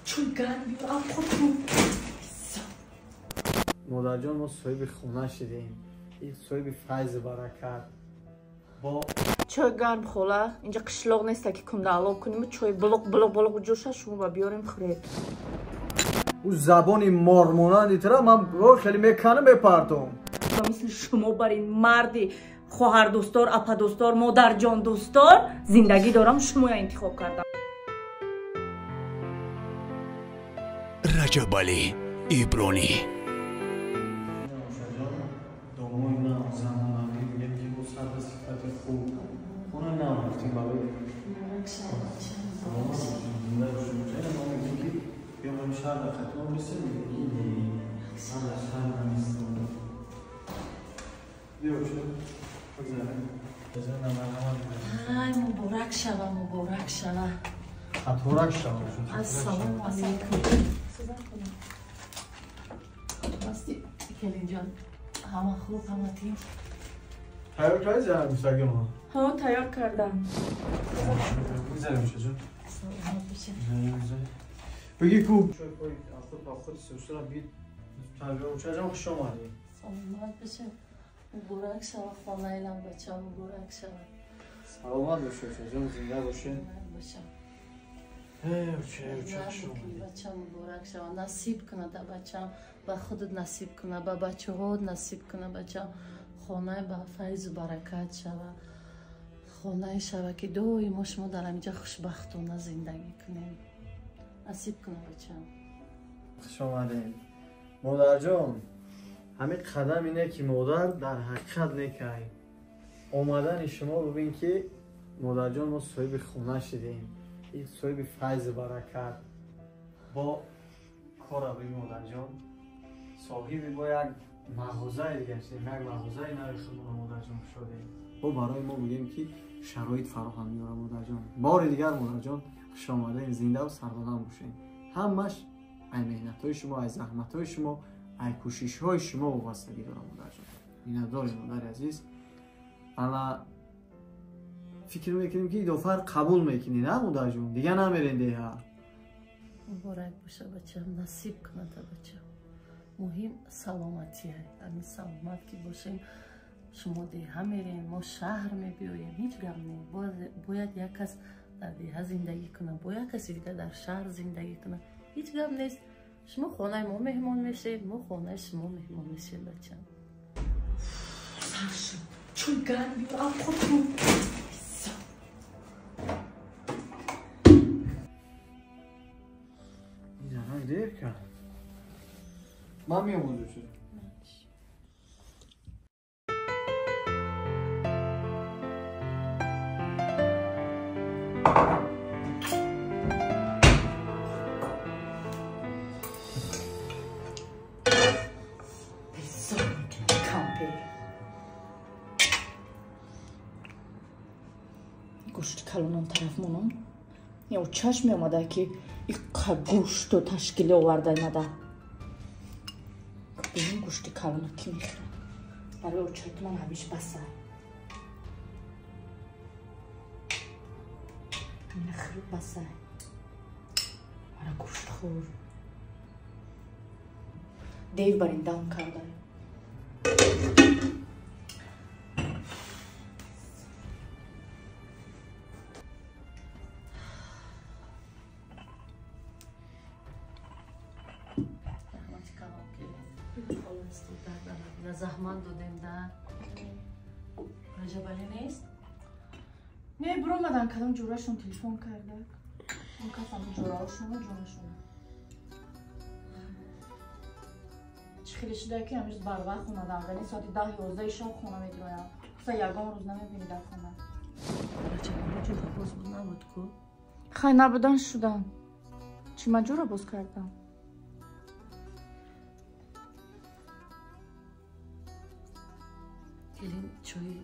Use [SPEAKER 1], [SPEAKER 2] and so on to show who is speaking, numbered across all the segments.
[SPEAKER 1] چون گرم بیارم خودتون.
[SPEAKER 2] مادر جان ما صاحب خونه شدیم. این صاحب فیض برکت. با
[SPEAKER 1] چای گرم خوله اینجا قشلاق نیست که کنده علاب کنیم چای بلق جوشه شما با بیاریم خورید.
[SPEAKER 2] او زبانی مارمونندی تره من خیلی میکنم بپرتم.
[SPEAKER 1] مثل شما برای مردی خواهر دوستدار، اپا دوستدار، مادر جان دوستدار زندگی دارم شما انتخاب کردم.
[SPEAKER 3] رجب علی ایبرانی
[SPEAKER 1] ای مبارک شوه مبارک شوه.
[SPEAKER 2] خطورک شوه.
[SPEAKER 1] السلام علیکم. راستی کلین جان همه خوب همه تیم
[SPEAKER 2] تیار کردی زنم میساگه ما؟
[SPEAKER 1] ها تیار کردم.
[SPEAKER 2] میزنیم میشه جون؟
[SPEAKER 1] سلامت بشه.
[SPEAKER 2] بگی کوب شوی پای خود با خود سوسترم بید تنگه چه جمع خوش آمدی؟
[SPEAKER 1] سلامت بشه مبارک شوه خانه ایلم بچه مبارک شوه.
[SPEAKER 2] سلامت باشه چه جمع زنده باشه.
[SPEAKER 1] بچه مبارک شوه نصیب کنه در بچه با خودت نصیب کنه با بچه ها نصیب کنه بچه خانه با فیض و برکت شوه خانه شوه که دوی ما شما در اینجا خوشبختانه زندگی کنیم نصیب کنه بچه.
[SPEAKER 2] خوش آمدین مادر جان. همین قدم اینه که مادر در حقیقت نکنیم. آمدن شما ببین که مادر جان ما صاحب خونه شدیم. این صاحب فیض برکت با کار ببین مادر جان صاحب با یک مغازه دیگه شدیم. یک مغازه نوی خودمون مادر جان شدیم. با برای ما میگیم که شرایط فراهم میاره مادر جان. بار دیگر مادر جان خوش آمدین زنده و سربلند باشین. همش ای مهنت های شما ای زحمت های شما ای کوشش های شما وابستگی داره مادر جان. مینداری مادر عزیز. اما فکر میکنیم که این دفعه قبول میکنی نه مادر جون دیگه نمیرین دیگه.
[SPEAKER 1] مبارک باشه بچه نصیب کنه تا بچه مهم سلامتیه. همین سلامت که باشیم شما دیگه میرین ما شهر میبیاییم هیچ گم نیست. باید یک کس در دیگه زندگی کنه باید کسی دیگه در شهر زندگی کنه هیچ گم نیست. شما خانه ما مهمان میشید ما خانه شما مهمان میشید بچه. سرشو چون گرم بیارم خودتون.
[SPEAKER 2] این دیر کرد من میام اونجا شد.
[SPEAKER 1] گوشت کلونم طرف مونم یا چشم میامده که این گوشت و تشکیلی آورده نده. ببین گوشت کلونم کی میخوره برای اوچت من همیش بسه نخرید بسه برای گوشت خور دیو بر این دام کرده. زحمت دادیم در رجب علی نیست؟ نه برو آمدن کدام جوراشون تلفن کرده اون کس هم جوراشون و جونشون چه خیلی شده که همیشه بر وقت خونه دارم ساعتی 10-11 شام خونه میدرویم خصوصا یکم روز نمیبینی در خونه. رجب علی جورا باز بود نبود که؟ خیلی نبودن شدن چی من جورا باز کردم؟ کلین چای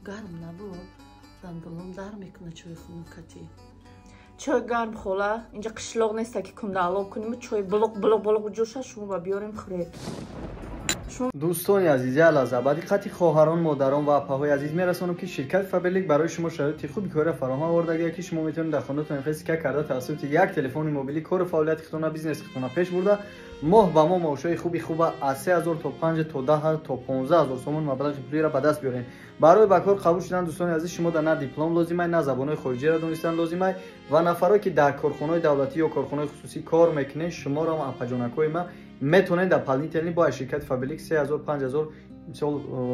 [SPEAKER 1] گرم نبود دندونم در میکنه چای خنکتی. چای گرم خوله اینجا قشلاق نیست که کنده علاب کنیم چای بلق جوشه شما با بیاریم خورید.
[SPEAKER 2] دوستان عزیز لحظه بعدی قطعی خواهران مادران و اپاهای عزیز میرسانم که شرکت فابریک برای شما شرایط خوبی کار فراهم آورده که شما میتونید در خانه‌تون خرید کرده توسط یک تلفن موبیلی کار فعالیت خودتون بیزنس خودتون پیش برده ماه به ماه معاشای خوبی از 3000 تا 5 تا 10 تا 15000 تومان مبلغ پولی را به دست بیارین. برای به کار قبول شدن دوستان عزیز شما در نه دیپلم لازمه نه زبان‌های خارجی را دانستن لازمه و نفرایی که در کارخانه‌های دولتی یا کارخانه‌های خصوصی کار میکنه شما را اپاجانکای ما میتونید در پلنی با شرکت فابریک 3000 5000 مثال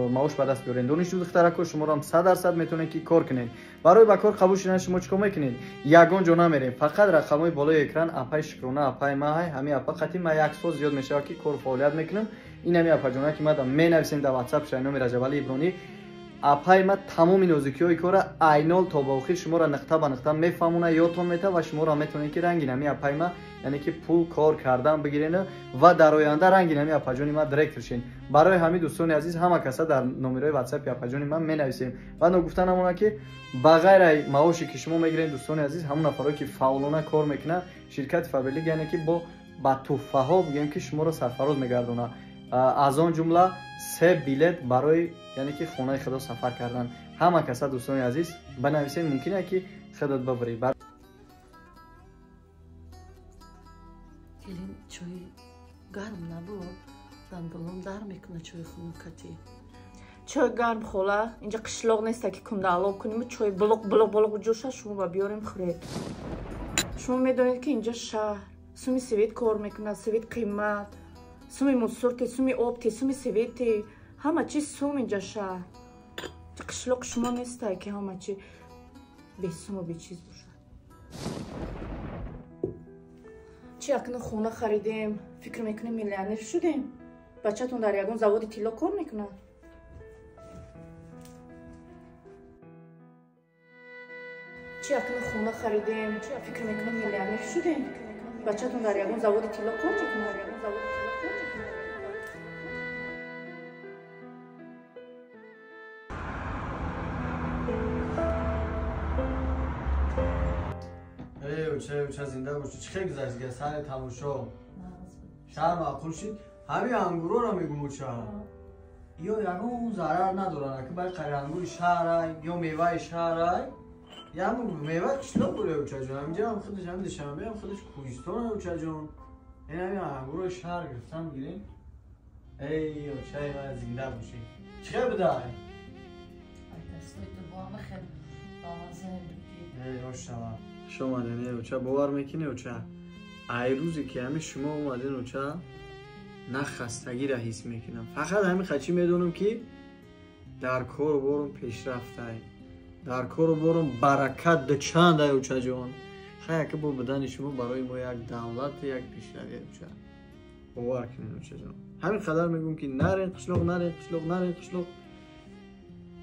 [SPEAKER 2] معاش به دست بیارین. دانشجو دخترک شما را 100% میتونید که کار کنین. برای به کار قبول شدن شما چیکار میکنید؟ یگان جا نمیرین، فقط رقمای بالای اکران اپای شکرونه اپای ما همین اپا قطعی ما یک سال زیاد میشه که کار فعالیت میکنم. این همین اپا جونا که ما می نویسیم در واتساپ شاینام رجب علی ابرانی اپای ما تمام نازکی‌های کار عینال تا با آخر شما را نقطه به نقطه میفهمونه یادتون میته و شما را میتونید که رنگین همین اپای ما یعنی که پول کار کردن بگیرین و در آینده رنگین همین اپاجانی ما دایرکت شین. برای همین دوستان عزیز همه کسا در نمرهای واتساپ اپاجانی ما می نویسیم و نگفتن همونه که بغیر معاشی که شما میگیرین دوستان عزیز همون نفرایی که فعالانه کار میکنن شرکت فابریک یعنی که با تحفه ها بگیم که شما را سرفراز میگردونه. از آن جمله 3 بلیت برای یعنی که خانه خدا سفر کردن. همه کسا دوستان عزیز بنویسین ممکنه که خودت ببری.
[SPEAKER 1] گلیم چای گرم نبود دندونم در میکنه چای خنکتی.
[SPEAKER 4] چای گرم خوله اینجا قشلاق نیست که کندالاب کنیم چای بلوق جوشه شما بیاریم خورید. شما میدونید که اینجا شهر سومی سویت کار میکنه سویت قیمت سومی موسورتی سومی آبتی سومی سویتی همه چیز سوم اینجا شهر. قشلاق شما نیست که همه چی به سوم و به چیز باشه. چی اکنون خونه خریدیم فکر میکنیم میلیونر شدیم. بچه‌تون در یگان زواد طلا کار میکنه. چی اکنون خونه خریدیم فکر میکنیم میلیونر شدیم. بچه‌تون در یگان زواد طلا کار میکنه.
[SPEAKER 2] چه زنده باشی چه خیلی گذشت دیگه سر تماشا شهر معقول شد همین انگورا را میگم چه یا یکم ضرر ندارن که باید قره انگور شهر یا میوه شهر یا هم میوه کشلا بوده اوچه جان همینجا هم خودش همین دشنبه هم خودش کوهستان اوچه جان این همین انگور شهر گرفتم گیرین ای اوچه من زنده باشی چه بده
[SPEAKER 1] ای دستوی دو با همه خیلی بامزه بودی
[SPEAKER 2] ای روش شما شما دنیه اوچه باور میکنه اوچه ای روزی که همین شما اومدین اوچه نه خستگی را حس میکنم فقط همین خچی میدونم که در کار بارم پیشرفته در کار بارم برکت ده چند ای اوچه جان خیلی که با بدن شما برای ما یک دولت یک پیشرفت اوچه باور کنین اوچه جان همین قدر میگم که نرین قشلوق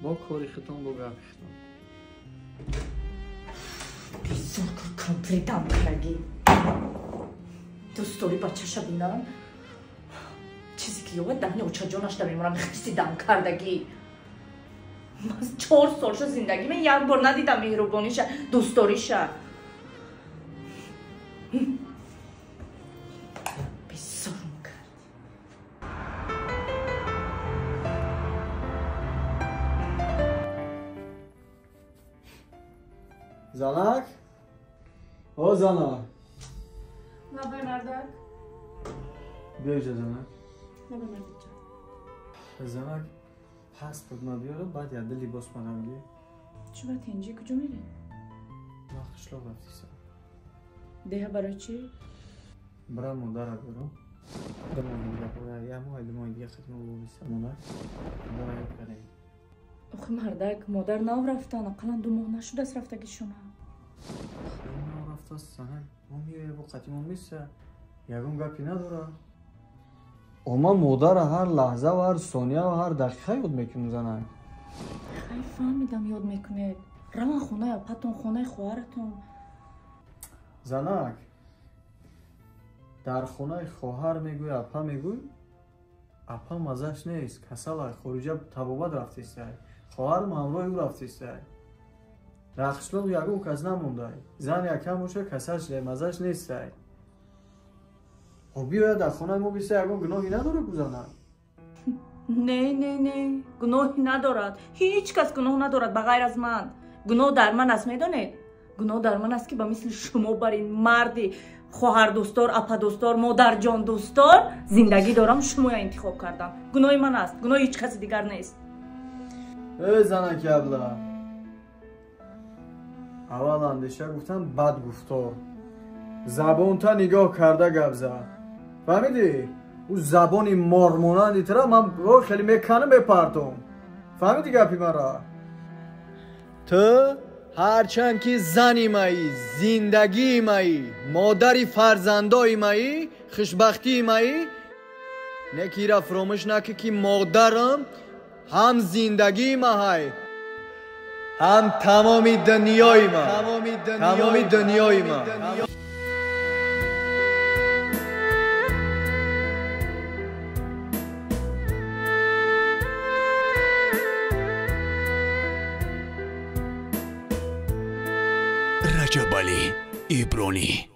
[SPEAKER 2] با کاری ختم با گپ ختم
[SPEAKER 4] بیزار کمپلیتم کرگی دوست داری بچه‌شا بینن چیزی که یاد دهنی اوچه جانش در میمونم خیستی دم کردگی من 4 سال شد زندگی من یک بار ندیدم مهربانیش دوست داریش بیزارم کرد
[SPEAKER 2] زنک او زنک
[SPEAKER 4] نبای مردک
[SPEAKER 2] بیا ایجا زنک
[SPEAKER 4] نبای مردک
[SPEAKER 2] زنک پاسپورت ما بیاره بعد یاد لباس ما نمیگی
[SPEAKER 4] چی باید اینجا کجا میری؟
[SPEAKER 2] ما قشلاق رفتی سر
[SPEAKER 4] ده برای چی؟
[SPEAKER 2] برای مادر را بیارم دماغی دیگه پوره یه همه های دماغی دیگه ختم رو بیستم مادر مادر را کنه
[SPEAKER 4] آخه مردک مادر نو رفتن اقلا 2 ماه نشده از رفتگی شما
[SPEAKER 2] خیلی نو رفته است زنک ما میگه با قدیمان میسته یکم گپی نداره اما مادر هر لحظه و هر ثانیه و هر دقیقه یاد میکنم زنک
[SPEAKER 4] خیلی فهمیدم یاد میکنید روان خونه اپاتون خونه خواهرتون
[SPEAKER 2] زنک در خونه خواهر میگوی اپا میگوی اپا مزش نیست کسل خروجه تبابت رفتیسته خواهر همراه او رفتیسته در قشلاق یکم کس نمونده زن یکم باشه کسش مزش نیسته خب بیاید در خونه ما بیسته یکم گناهی نداره بزنن
[SPEAKER 4] نه گناهی ندارد. هیچ کس گناه ندارد بغیر از من. گناه در من است. میدونید گناه در من است که با مثل شما بر این مردی خواهر دوستار، اپا دوستار، مادر جان دوستار زندگی دارم. شما انتخاب کردم. گناه من است. گناه هیچ کس دیگر نیست.
[SPEAKER 2] ای زنک ابله، اول اندیشه گفتم بد گفتار، زبان تا نگاه کرده گپ زد. فهمیدی؟ او زبانی مارمونندی تره من خیلی میکنم بپرتم. فهمیدی گپی مرا؟ تو هرچند که زنی مایی، زندگی مایی، مادری فرزندای مایی، خوشبختی مایی، نکی را فراموش نکن که مادرم هم زندگی ما های، هم تمامی دنیای ما، تمامی دنیای ما.
[SPEAKER 3] رجب علی ایبرانی.